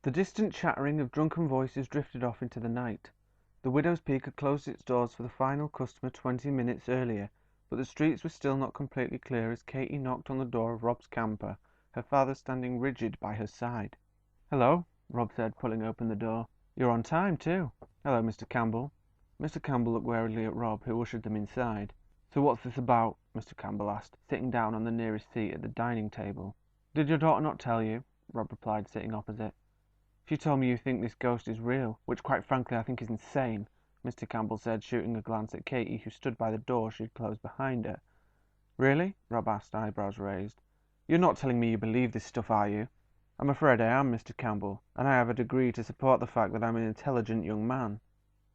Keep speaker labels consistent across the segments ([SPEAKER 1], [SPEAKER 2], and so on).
[SPEAKER 1] The distant chattering of drunken voices drifted off into the night. The Widow's Peak had closed its doors for the final customer 20 minutes earlier, but the streets were still not completely clear as Katy knocked on the door of Rob's camper, her father standing rigid by her side. "Hello," Rob said, pulling open the door. "You're on time, too." "Hello, Mr. Campbell." Mr. Campbell looked warily at Rob, who ushered them inside. "So what's this about?" Mr. Campbell asked, sitting down on the nearest seat at the dining table. "Did your daughter not tell you?" Rob replied, sitting opposite. "She told me you think this ghost is real, which quite frankly I think is insane," Mr. Campbell said, shooting a glance at Katy, who stood by the door she had closed behind her. "Really?" Rob asked, eyebrows raised. "You're not telling me you believe this stuff, are you?" "I'm afraid I am, Mr. Campbell, and I have a degree to support the fact that I'm an intelligent young man."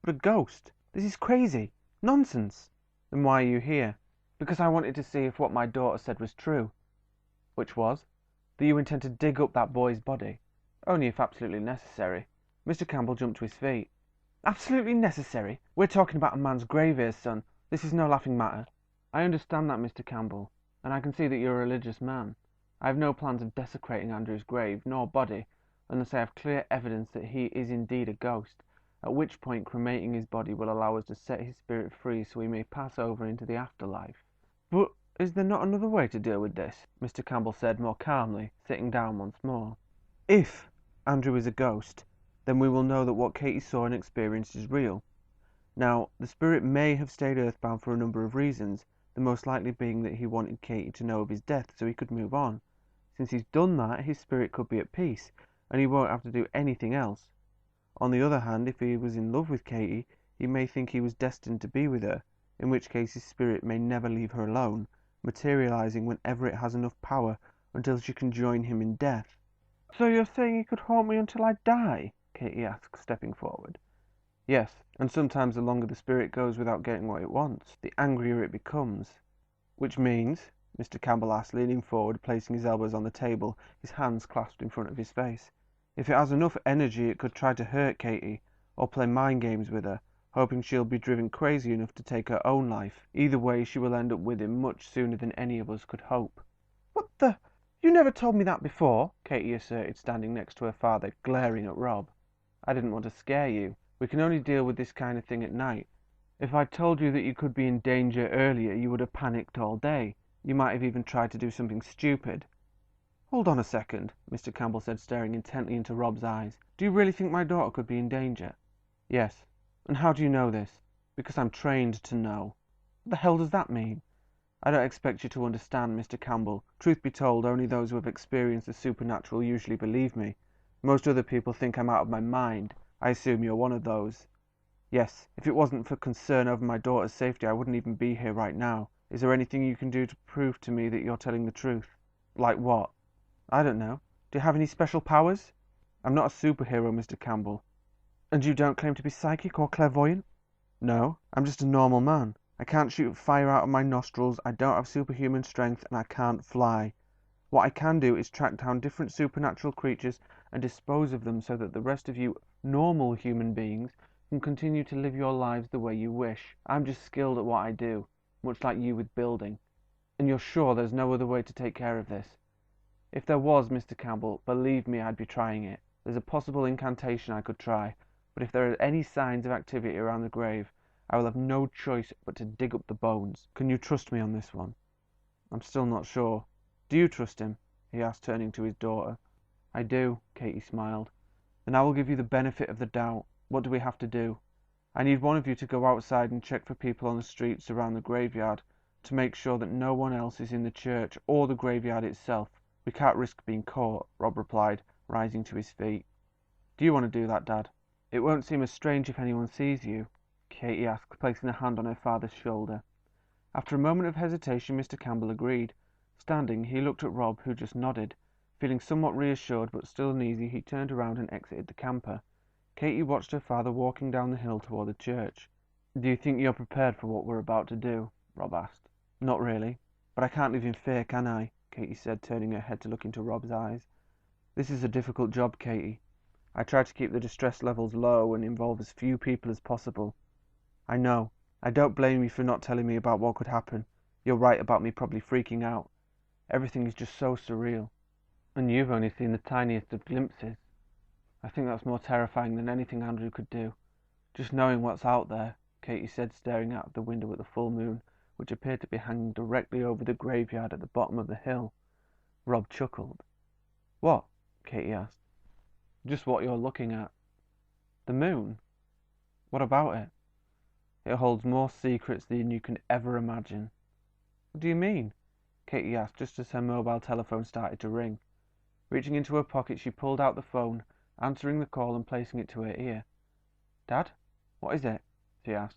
[SPEAKER 1] "But a ghost? This is crazy! Nonsense!" "Then why are you here?" "Because I wanted to see if what my daughter said was true." "Which was?" "That you intend to dig up that boy's body." "Only if absolutely necessary." Mr. Campbell jumped to his feet. "Absolutely necessary? We're talking about a man's grave here, son. This is no laughing matter." "I understand that, Mr. Campbell, and I can see that you're a religious man. I have no plans of desecrating Andrew's grave, nor body, unless I have clear evidence that he is indeed a ghost, at which point cremating his body will allow us to set his spirit free so he may pass over into the afterlife." "But is there not another way to deal with this?" Mr. Campbell said more calmly, sitting down once more. "If Andrew is a ghost, then we will know that what Katy saw and experienced is real. Now, the spirit may have stayed earthbound for a number of reasons, the most likely being that he wanted Katy to know of his death so he could move on. Since he's done that, his spirit could be at peace, and he won't have to do anything else. On the other hand, if he was in love with Katy, he may think he was destined to be with her, in which case his spirit may never leave her alone, materializing whenever it has enough power until she can join him in death." "So you're saying he could haunt me until I die?" Katy asked, stepping forward. "Yes, and sometimes the longer the spirit goes without getting what it wants, the angrier it becomes." "Which means?" Mr. Campbell asked, leaning forward, placing his elbows on the table, his hands clasped in front of his face. "If it has enough energy it could try to hurt Katy, or play mind games with her, hoping she'll be driven crazy enough to take her own life. Either way, she will end up with him much sooner than any of us could hope." "What the? You never told me that before," Katy asserted, standing next to her father, glaring at Rob. "I didn't want to scare you. We can only deal with this kind of thing at night. If I'd told you that you could be in danger earlier, you would have panicked all day. You might have even tried to do something stupid." "Hold on a second," Mr. Campbell said, staring intently into Rob's eyes. "Do you really think my daughter could be in danger?" "Yes." "And how do you know this?" "Because I'm trained to know." "What the hell does that mean?" "I don't expect you to understand, Mr. Campbell. Truth be told, only those who have experienced the supernatural usually believe me. Most other people think I'm out of my mind. I assume you're one of those." "Yes. If it wasn't for concern over my daughter's safety, I wouldn't even be here right now. Is there anything you can do to prove to me that you're telling the truth?" "Like what?" "I don't know. Do you have any special powers?" "I'm not a superhero, Mr. Campbell." "And you don't claim to be psychic or clairvoyant?" "No. I'm just a normal man. I can't shoot fire out of my nostrils, I don't have superhuman strength, and I can't fly. What I can do is track down different supernatural creatures and dispose of them so that the rest of you normal human beings can continue to live your lives the way you wish. I'm just skilled at what I do, much like you with building." "And you're sure there's no other way to take care of this?" "If there was, Mr. Campbell, believe me I'd be trying it. There's a possible incantation I could try, but if there are any signs of activity around the grave, I will have no choice but to dig up the bones. Can you trust me on this one?" "I'm still not sure. Do you trust him?" he asked, turning to his daughter. "I do," Katy smiled. "Then I will give you the benefit of the doubt. What do we have to do?" "I need one of you to go outside and check for people on the streets around the graveyard, to make sure that no one else is in the church or the graveyard itself. We can't risk being caught," Rob replied, rising to his feet. "Do you want to do that, Dad?" "It won't seem as strange if anyone sees you?" Katy asked, placing a hand on her father's shoulder. After a moment of hesitation, Mr. Campbell agreed. Standing, he looked at Rob, who just nodded. Feeling somewhat reassured but still uneasy, he turned around and exited the camper. Katy watched her father walking down the hill toward the church. "Do you think you're prepared for what we're about to do?" Rob asked. "Not really. But I can't live in fear, can I?" Katy said, turning her head to look into Rob's eyes. "This is a difficult job, Katy. I try to keep the distress levels low and involve as few people as possible." "I know. I don't blame you for not telling me about what could happen. You're right about me probably freaking out. Everything is just so surreal. And you've only seen the tiniest of glimpses." I think that's more terrifying than anything Andrew could do. Just knowing what's out there, Katy said, staring out of the window at the full moon, which appeared to be hanging directly over the graveyard at the bottom of the hill. Rob chuckled. What? Katy asked. Just what you're looking at. The moon? What about it? It holds more secrets than you can ever imagine. What do you mean? Katy asked just as her mobile telephone started to ring. Reaching into her pocket, she pulled out the phone, answering the call and placing it to her ear. Dad? What is it? She asked.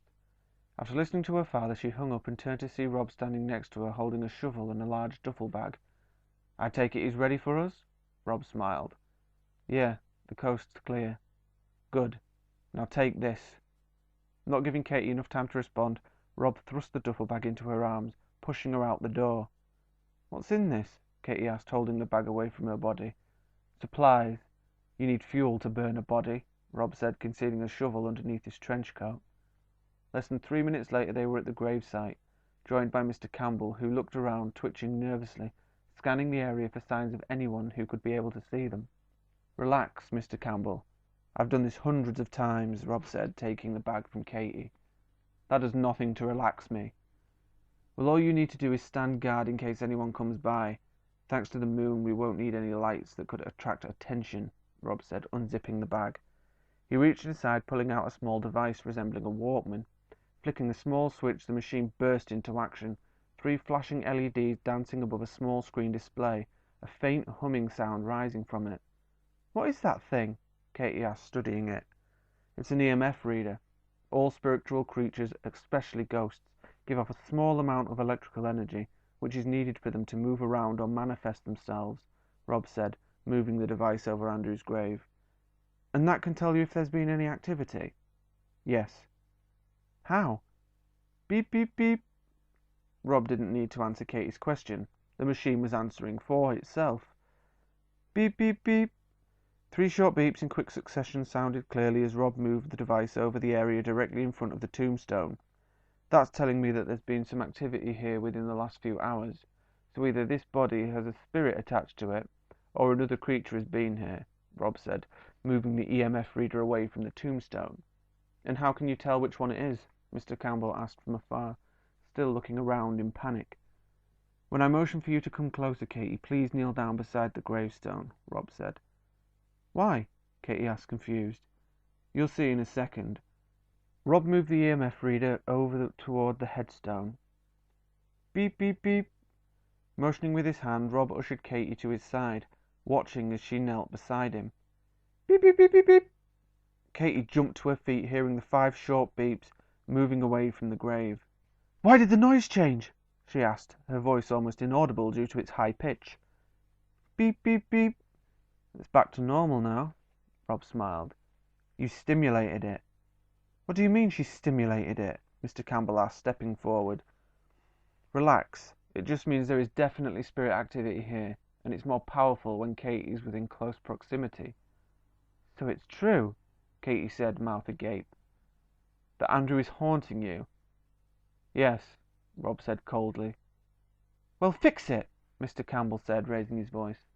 [SPEAKER 1] After listening to her father, she hung up and turned to see Rob standing next to her, holding a shovel and a large duffel bag. I take it he's ready for us? Rob smiled. Yeah, the coast's clear. Good. Now take this. Not giving Katy enough time to respond, Rob thrust the duffel bag into her arms, pushing her out the door. What's in this? Katy asked, holding the bag away from her body. Supplies. You need fuel to burn a body, Rob said, concealing a shovel underneath his trench coat. Less than 3 minutes later they were at the gravesite, joined by Mr. Campbell, who looked around, twitching nervously, scanning the area for signs of anyone who could be able to see them. Relax, Mr. Campbell. I've done this hundreds of times, Rob said, taking the bag from Katy. That does nothing to relax me. Well, all you need to do is stand guard in case anyone comes by. Thanks to the moon, we won't need any lights that could attract attention, Rob said, unzipping the bag. He reached inside, pulling out a small device resembling a Walkman. Flicking the small switch, the machine burst into action, 3 flashing LEDs dancing above a small screen display, a faint humming sound rising from it. What is that thing? Katy asked, studying it. It's an EMF reader. All spiritual creatures, especially ghosts, give off a small amount of electrical energy, which is needed for them to move around or manifest themselves, Rob said, moving the device over Andrew's grave. And that can tell you if there's been any activity? Yes. How? Beep, beep, beep. Rob didn't need to answer Katy's question. The machine was answering for itself. Beep, beep, beep. 3 short beeps in quick succession sounded clearly as Rob moved the device over the area directly in front of the tombstone. That's telling me that there's been some activity here within the last few hours. So either this body has a spirit attached to it, or another creature has been here, Rob said, moving the EMF reader away from the tombstone. And how can you tell which one it is? Mr. Campbell asked from afar, still looking around in panic. When I motion for you to come closer, Katy, please kneel down beside the gravestone, Rob said. Why? Katy asked, confused. You'll see in a second. Rob moved the EMF reader over toward the headstone. Beep, beep, beep. Motioning with his hand, Rob ushered Katy to his side, watching as she knelt beside him. Beep, beep, beep, beep, beep. Katy jumped to her feet, hearing the 5 short beeps, moving away from the grave. Why did the noise change? She asked, her voice almost inaudible due to its high pitch. Beep, beep, beep. It's back to normal now, Rob smiled. You stimulated it. What do you mean she stimulated it? Mr. Campbell asked, stepping forward. Relax. It just means there is definitely spirit activity here, and it's more powerful when Katy is within close proximity. So it's true, Katy said, mouth agape. That Andrew is haunting you? Yes, Rob said coldly. Well, fix it, Mr. Campbell said, raising his voice.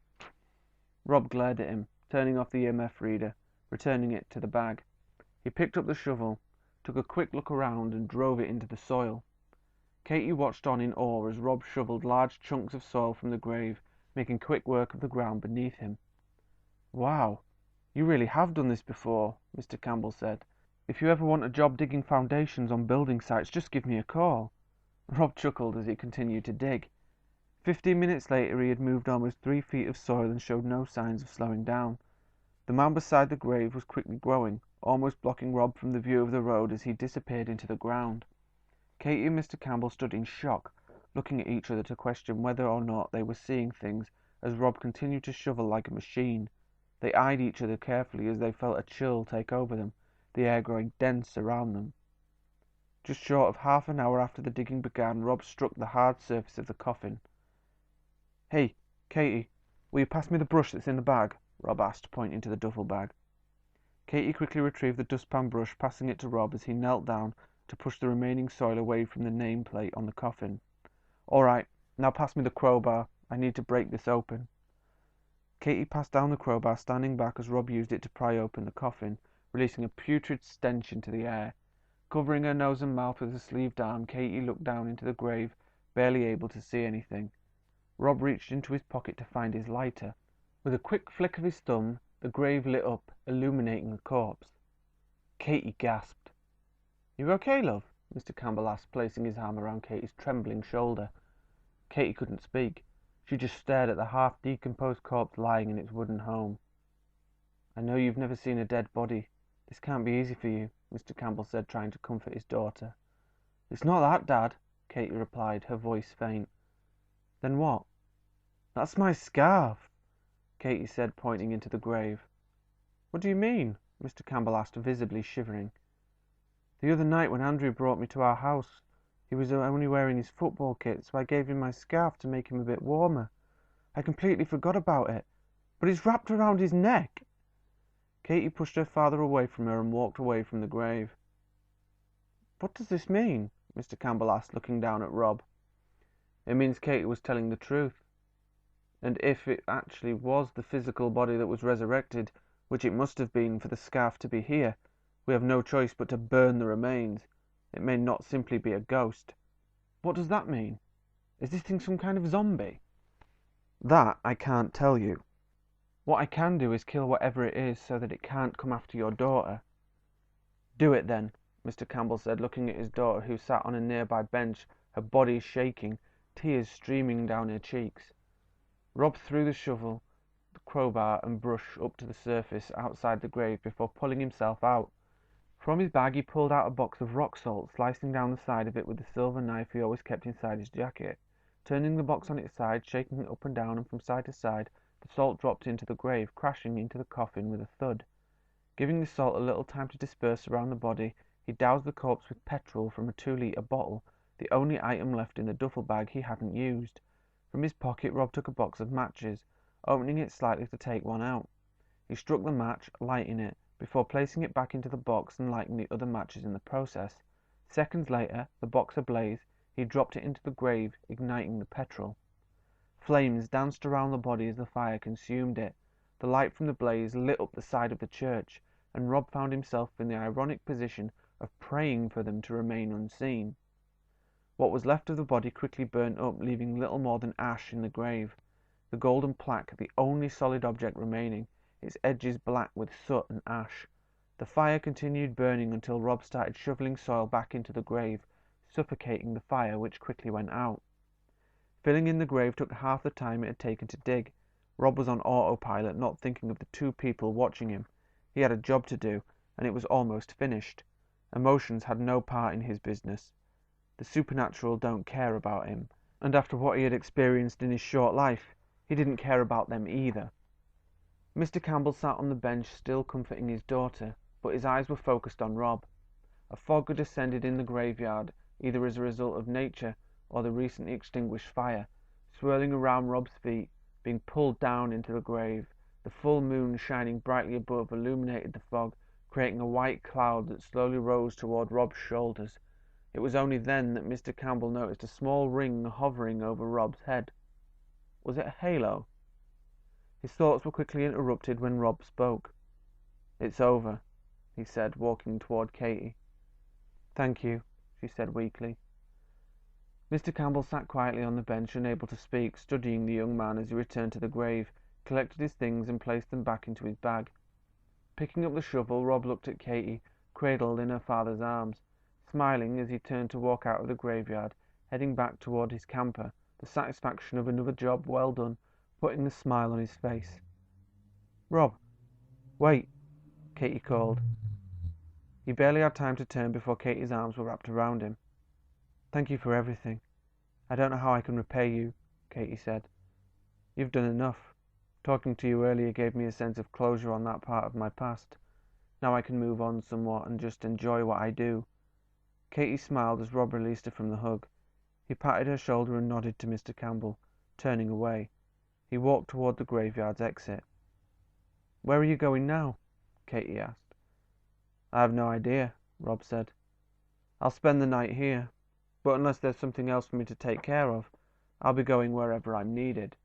[SPEAKER 1] Rob glared at him, turning off the EMF reader, returning it to the bag. He picked up the shovel, took a quick look around, and drove it into the soil. Katy watched on in awe as Rob shoveled large chunks of soil from the grave, making quick work of the ground beneath him. Wow, you really have done this before, Mr. Campbell said. If you ever want a job digging foundations on building sites, just give me a call. Rob chuckled as he continued to dig. 15 minutes later he had moved almost 3 feet of soil and showed no signs of slowing down. The mound beside the grave was quickly growing, almost blocking Rob from the view of the road as he disappeared into the ground. Katy and Mr. Campbell stood in shock, looking at each other to question whether or not they were seeing things as Rob continued to shovel like a machine. They eyed each other carefully as they felt a chill take over them, the air growing dense around them. Just short of half an hour after the digging began, Rob struck the hard surface of the coffin. Hey, Katy, will you pass me the brush that's in the bag? Rob asked, pointing to the duffel bag. Katy quickly retrieved the dustpan brush, passing it to Rob as he knelt down to push the remaining soil away from the nameplate on the coffin. All right, now pass me the crowbar. I need to break this open. Katie passed down the crowbar, standing back as Rob used it to pry open the coffin, releasing a putrid stench into the air. Covering her nose and mouth with her sleeved arm, Katie looked down into the grave, barely able to see anything. Rob reached into his pocket to find his lighter. With a quick flick of his thumb, the grave lit up, illuminating the corpse. Katie gasped. "You okay, love?" Mr. Campbell asked, placing his arm around Katie's trembling shoulder. Katie couldn't speak. She just stared at the half-decomposed corpse lying in its wooden home. "I know you've never seen a dead body. This can't be easy for you," Mr. Campbell said, trying to comfort his daughter. "It's not that, Dad," Katie replied, her voice faint. "Then what?" "That's my scarf," Katie said, pointing into the grave. "What do you mean?" Mr. Campbell asked, visibly shivering. "The other night when Andrew brought me to our house, he was only wearing his football kit, so I gave him my scarf to make him a bit warmer. I completely forgot about it, but it's wrapped around his neck." Katie pushed her father away from her and walked away from the grave. "What does this mean?" Mr. Campbell asked, looking down at Rob. "It means Katie was telling the truth. And if it actually was the physical body that was resurrected, which it must have been for the scarf to be here, we have no choice but to burn the remains. It may not simply be a ghost." "What does that mean? Is this thing some kind of zombie?" "That I can't tell you. What I can do is kill whatever it is so that it can't come after your daughter." "Do it then," Mr. Campbell said, looking at his daughter, who sat on a nearby bench, her body shaking, tears streaming down her cheeks. Rob threw the shovel, the crowbar and brush up to the surface outside the grave before pulling himself out. From his bag he pulled out a box of rock salt, slicing down the side of it with the silver knife he always kept inside his jacket. Turning the box on its side, shaking it up and down and from side to side, the salt dropped into the grave, crashing into the coffin with a thud. Giving the salt a little time to disperse around the body, he doused the corpse with petrol from a 2-litre bottle, the only item left in the duffel bag he hadn't used. From his pocket Rob took a box of matches, opening it slightly to take one out. He struck the match, lighting it, before placing it back into the box and lighting the other matches in the process. Seconds later, the box ablaze, he dropped it into the grave, igniting the petrol. Flames danced around the body as the fire consumed it. The light from the blaze lit up the side of the church, and Rob found himself in the ironic position of praying for them to remain unseen. What was left of the body quickly burnt up, leaving little more than ash in the grave. The golden plaque, the only solid object remaining, its edges black with soot and ash. The fire continued burning until Rob started shoveling soil back into the grave, suffocating the fire, which quickly went out. Filling in the grave took half the time it had taken to dig. Rob was on autopilot, not thinking of the 2 people watching him. He had a job to do, and it was almost finished. Emotions had no part in his business. The supernatural don't care about him, and after what he had experienced in his short life, he didn't care about them either. Mr. Campbell sat on the bench, still comforting his daughter, but his eyes were focused on Rob. A fog had descended in the graveyard, either as a result of nature or the recently extinguished fire, swirling around Rob's feet, being pulled down into the grave. The full moon shining brightly above illuminated the fog, creating a white cloud that slowly rose toward Rob's shoulders. It was only then that Mr. Campbell noticed a small ring hovering over Rob's head. Was it a halo? His thoughts were quickly interrupted when Rob spoke. "It's over," he said, walking toward Katie. "Thank you," she said weakly. Mr. Campbell sat quietly on the bench, unable to speak, studying the young man as he returned to the grave, collected his things and placed them back into his bag. Picking up the shovel, Rob looked at Katie, cradled in her father's arms, smiling as he turned to walk out of the graveyard, heading back toward his camper, the satisfaction of another job well done putting the smile on his face. "Rob, wait," Katie called. He barely had time to turn before Katie's arms were wrapped around him. "Thank you for everything. I don't know how I can repay you," Katie said. "You've done enough. Talking to you earlier gave me a sense of closure on that part of my past. Now I can move on somewhat and just enjoy what I do." Katie smiled as Rob released her from the hug. He patted her shoulder and nodded to Mr. Campbell, turning away. He walked toward the graveyard's exit. "Where are you going now?" Katie asked. "I have no idea," Rob said. "I'll spend the night here, but unless there's something else for me to take care of, I'll be going wherever I'm needed."